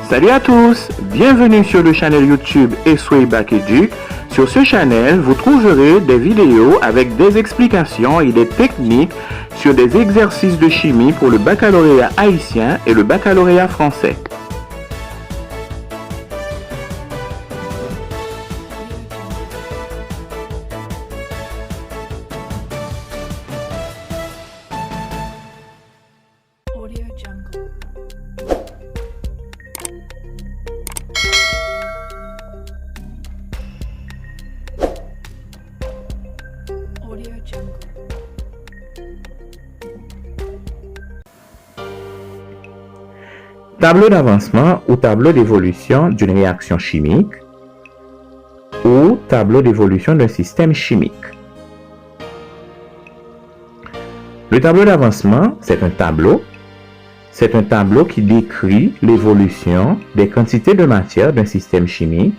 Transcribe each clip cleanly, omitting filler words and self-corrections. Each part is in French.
Salut à tous, bienvenue sur le channel YouTube Esway Bac Edu. Sur ce channel, vous trouverez des vidéos avec des explications et des techniques sur des exercices de chimie pour le baccalauréat haïtien et le baccalauréat français. Tableau d'avancement ou tableau d'évolution d'une réaction chimique ou tableau d'évolution d'un système chimique. Le tableau d'avancement, c'est un tableau. C'est un tableau qui décrit l'évolution des quantités de matière d'un système chimique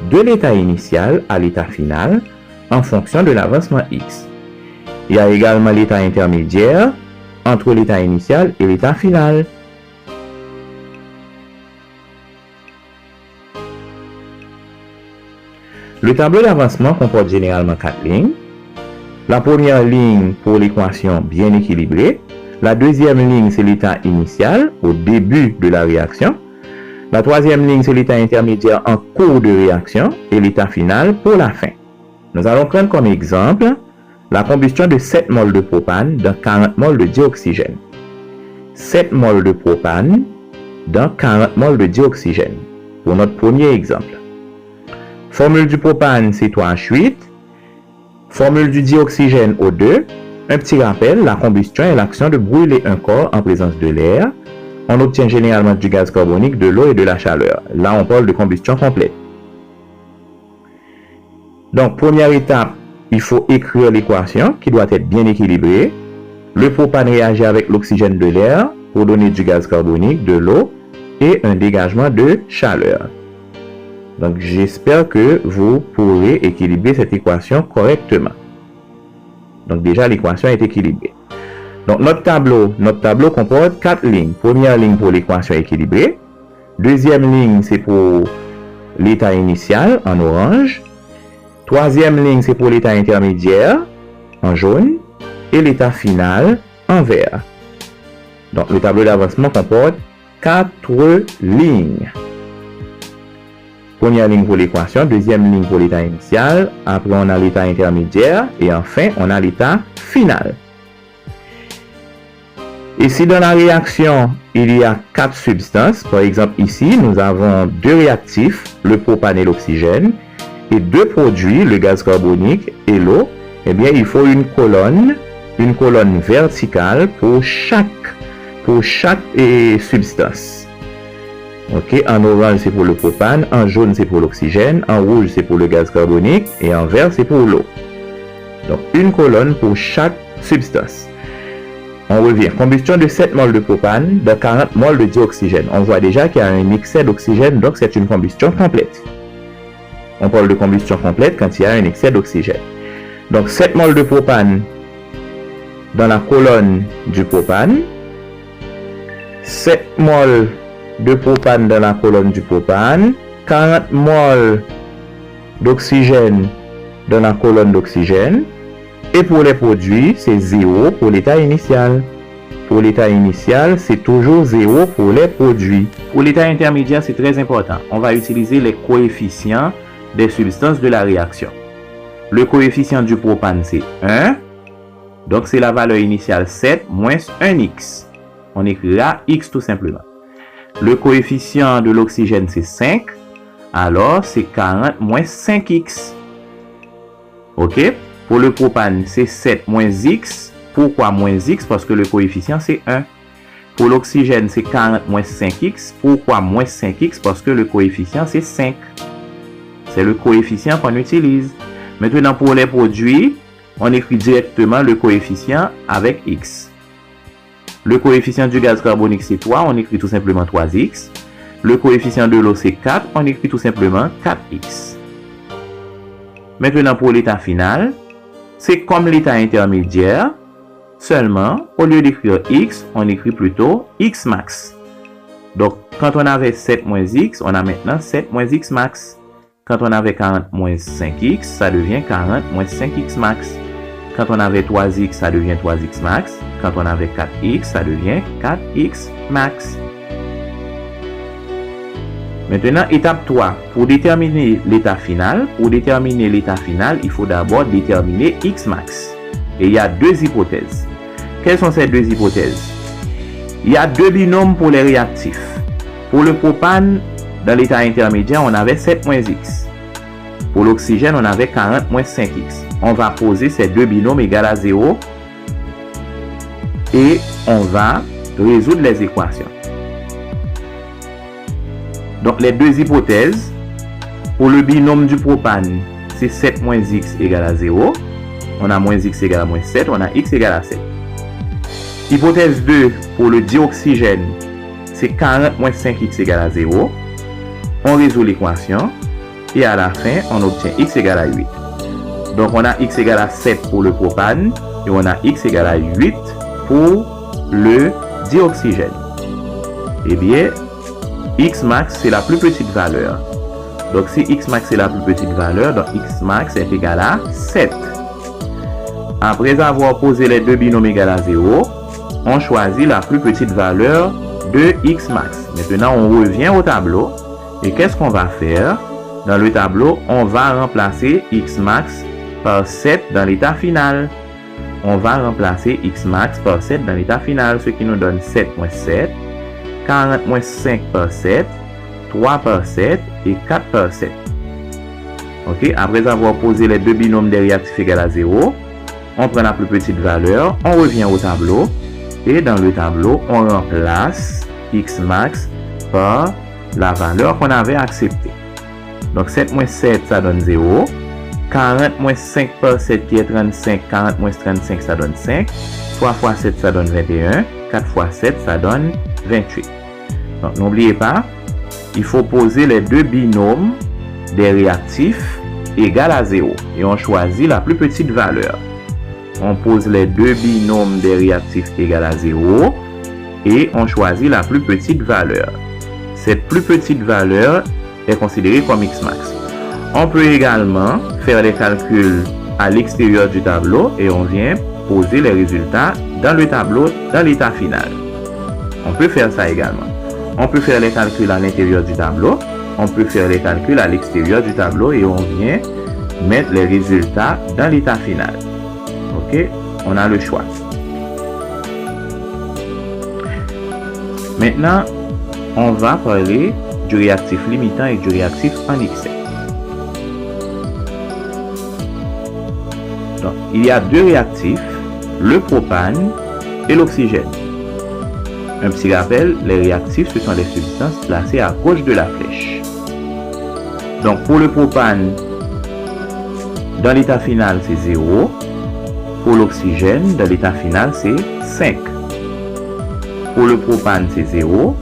de l'état initial à l'état final en fonction de l'avancement X. Il y a également l'état intermédiaire entre l'état initial et l'état final. Le tableau d'avancement comporte généralement 4 lignes. La première ligne pour l'équation bien équilibrée. La deuxième ligne, c'est l'état initial au début de la réaction. La troisième ligne, c'est l'état intermédiaire en cours de réaction et l'état final pour la fin. Nous allons prendre comme exemple la combustion de 7 mol de propane dans 40 mol de dioxygène. 7 mol de propane dans 40 mol de dioxygène pour notre premier exemple. Formule du propane, c'est 3H8. Formule du dioxygène, O2. Un petit rappel, la combustion est l'action de brûler un corps en présence de l'air. On obtient généralement du gaz carbonique, de l'eau et de la chaleur. Là, on parle de combustion complète. Donc, première étape, il faut écrire l'équation qui doit être bien équilibrée. Le propane réagit avec l'oxygène de l'air pour donner du gaz carbonique, de l'eau et un dégagement de chaleur. Donc, j'espère que vous pourrez équilibrer cette équation correctement. Donc, déjà, l'équation est équilibrée. Donc, notre tableau comporte 4 lignes. Première ligne pour l'équation équilibrée. Deuxième ligne, c'est pour l'état initial en orange. Troisième ligne, c'est pour l'état intermédiaire en jaune. Et l'état final en vert. Donc, le tableau d'avancement comporte 4 lignes. Première ligne pour l'équation, deuxième ligne pour l'état initial, après on a l'état intermédiaire et enfin on a l'état final. Ici dans la réaction, il y a 4 substances. Par exemple ici, nous avons 2 réactifs, le propane et l'oxygène, et 2 produits, le gaz carbonique et l'eau. Eh bien, il faut une colonne verticale pour chaque substance. Ok, en orange c'est pour le propane, en jaune c'est pour l'oxygène, en rouge c'est pour le gaz carbonique et en vert c'est pour l'eau. Donc une colonne pour chaque substance. On revient. Combustion de 7 mol de propane dans 40 mol de dioxygène. On voit déjà qu'il y a un excès d'oxygène, donc c'est une combustion complète. On parle de combustion complète quand il y a un excès d'oxygène. Donc 7 mol de propane dans la colonne du propane, 7 mol de propane dans la colonne du propane, 40 mol d'oxygène dans la colonne d'oxygène, et pour les produits, c'est 0 pour l'état initial. Pour l'état initial, c'est toujours 0 pour les produits. Pour l'état intermédiaire, c'est très important. On va utiliser les coefficients des substances de la réaction. Le coefficient du propane, c'est 1. Donc, c'est la valeur initiale 7 moins 1x. On écrira x tout simplement. Le coefficient de l'oxygène, c'est 5. Alors, c'est 40 moins 5x. OK? Pour le propane, c'est 7 moins x. Pourquoi moins x? Parce que le coefficient, c'est 1. Pour l'oxygène, c'est 40 moins 5x. Pourquoi moins 5x? Parce que le coefficient, c'est 5. C'est le coefficient qu'on utilise. Maintenant, pour les produits, on écrit directement le coefficient avec x. Le coefficient du gaz carbonique, c'est 3. On écrit tout simplement 3x. Le coefficient de l'eau, c'est 4. On écrit tout simplement 4x. Maintenant, pour l'état final, c'est comme l'état intermédiaire. Seulement, au lieu d'écrire x, on écrit plutôt x max. Donc, quand on avait 7 moins x, on a maintenant 7 moins x max. Quand on avait 40 moins 5x, ça devient 40 moins 5x max. Quand on avait 3x, ça devient 3x max. Quand on avait 4x, ça devient 4x max. Maintenant, étape 3. Pour déterminer l'état final, il faut d'abord déterminer x max. Et il y a deux hypothèses. Quelles sont ces deux hypothèses? Il y a deux binômes pour les réactifs. Pour le propane, dans l'état intermédiaire, on avait 7 moins x. Pour l'oxygène, on avait 40 moins 5x. On va poser ces deux binômes égales à 0 et on va résoudre les équations. Donc, les deux hypothèses, pour le binôme du propane, c'est 7 moins x égale à 0. On a moins x égale à moins 7, on a x égale à 7. Hypothèse 2, pour le dioxygène, c'est 40 moins 5x égale à 0. On résout l'équation et à la fin, on obtient x égale à 8. Donc, on a x égale à 7 pour le propane et on a x égale à 8 pour le dioxygène. Eh bien, x max, c'est la plus petite valeur. Donc, si x max est la plus petite valeur, donc x max est égal à 7. Après avoir posé les deux binômes égales à 0, on choisit la plus petite valeur de x max. Maintenant, on revient au tableau. Et qu'est-ce qu'on va faire? Dans le tableau, on va remplacer x max par 7 dans l'état final. On va remplacer x max par 7 dans l'état final, ce qui nous donne 7 moins 7, 40 moins 5 par 7, 3 par 7 et 4 par 7. Ok, après avoir posé les deux binômes des réactifs égales à 0, on prend la plus petite valeur, on revient au tableau et dans le tableau, on remplace x max par la valeur qu'on avait acceptée. Donc 7 moins 7, ça donne 0. 40 moins 5 par 7 qui est 35. 40 moins 35, ça donne 5. 3 fois 7, ça donne 21. 4 fois 7, ça donne 28. Donc n'oubliez pas, il faut poser les deux binômes des réactifs égales à 0. Et on choisit la plus petite valeur. On pose les deux binômes des réactifs égales à 0. Et on choisit la plus petite valeur. Cette plus petite valeur est considérée comme x max. On peut également faire les calculs à l'extérieur du tableau et on vient poser les résultats dans le tableau dans l'état final. On peut faire ça également. On peut faire les calculs à l'intérieur du tableau. On peut faire les calculs à l'extérieur du tableau et on vient mettre les résultats dans l'état final. Ok, on a le choix. Maintenant, on va parler du réactif limitant et du réactif en excès. Donc, il y a deux réactifs, le propane et l'oxygène. Un petit rappel, les réactifs, ce sont des substances placées à gauche de la flèche. Donc, pour le propane, dans l'état final, c'est 0. Pour l'oxygène, dans l'état final, c'est 5. Pour le propane, c'est 0.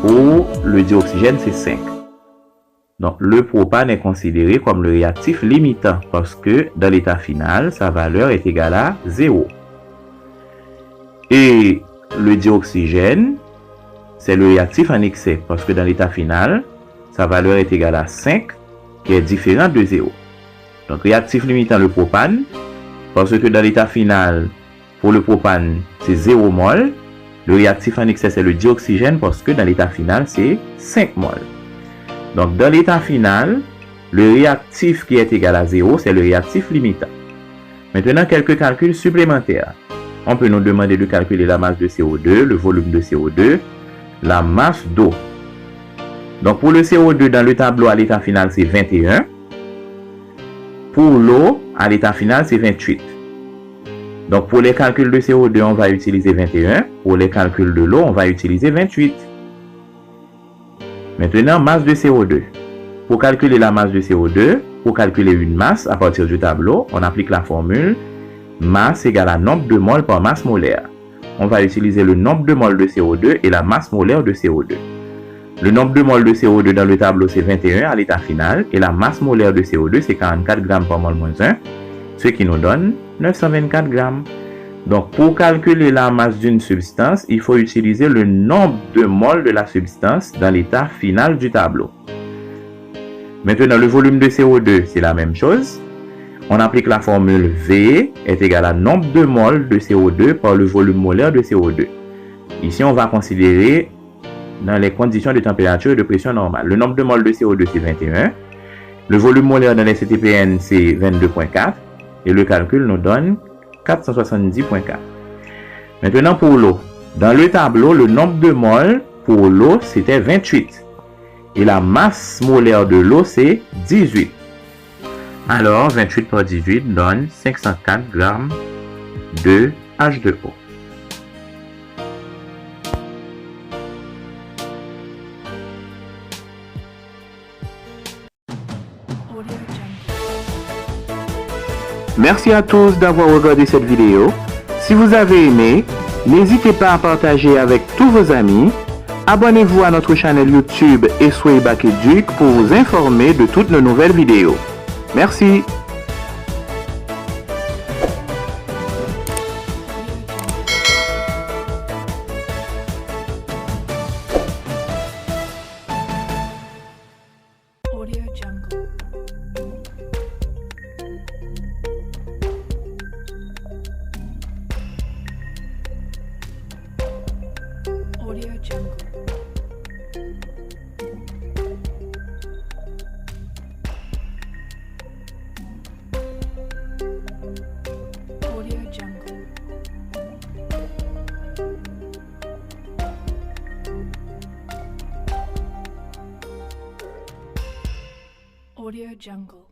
Pour le dioxygène, c'est 5. Donc, le propane est considéré comme le réactif limitant parce que dans l'état final, sa valeur est égale à 0. Et le dioxygène, c'est le réactif en excès parce que dans l'état final, sa valeur est égale à 5, qui est différente de 0. Donc, réactif limitant le propane, parce que dans l'état final, pour le propane, c'est 0 mol. Le réactif en excès, c'est le dioxygène parce que dans l'état final, c'est 5 mol. Donc, dans l'état final, le réactif qui est égal à 0, c'est le réactif limitant. Maintenant, quelques calculs supplémentaires. On peut nous demander de calculer la masse de CO2, le volume de CO2, la masse d'eau. Donc, pour le CO2, dans le tableau à l'état final, c'est 21. Pour l'eau, à l'état final, c'est 28. Donc, pour les calculs de CO2, on va utiliser 21. Pour les calculs de l'eau, on va utiliser 28. Maintenant, masse de CO2. Pour calculer la masse de CO2, pour calculer une masse à partir du tableau, on applique la formule masse égale à nombre de moles par masse molaire. On va utiliser le nombre de moles de CO2 et la masse molaire de CO2. Le nombre de moles de CO2 dans le tableau, c'est 21 à l'état final et la masse molaire de CO2, c'est 44 grammes par mol moins 1, ce qui nous donne 924 grammes. Donc, pour calculer la masse d'une substance, il faut utiliser le nombre de moles de la substance dans l'état final du tableau. Maintenant, le volume de CO2, c'est la même chose. On applique la formule V est égal à nombre de moles de CO2 par le volume molaire de CO2. Ici, on va considérer dans les conditions de température et de pression normale. Le nombre de moles de CO2, c'est 21. Le volume molaire dans les CTPN, c'est 22,4. Et le calcul nous donne 470,4. Maintenant, pour l'eau. Dans le tableau, le nombre de moles pour l'eau, c'était 28. Et la masse molaire de l'eau, c'est 18. Alors, 28 par 18 donne 504 grammes de H2O. Merci à tous d'avoir regardé cette vidéo. Si vous avez aimé, n'hésitez pas à partager avec tous vos amis. Abonnez-vous à notre chaîne YouTube et soyez Bac-Éduc pour vous informer de toutes nos nouvelles vidéos. Merci. Audio Jungle. Audio Jungle. Audio Jungle.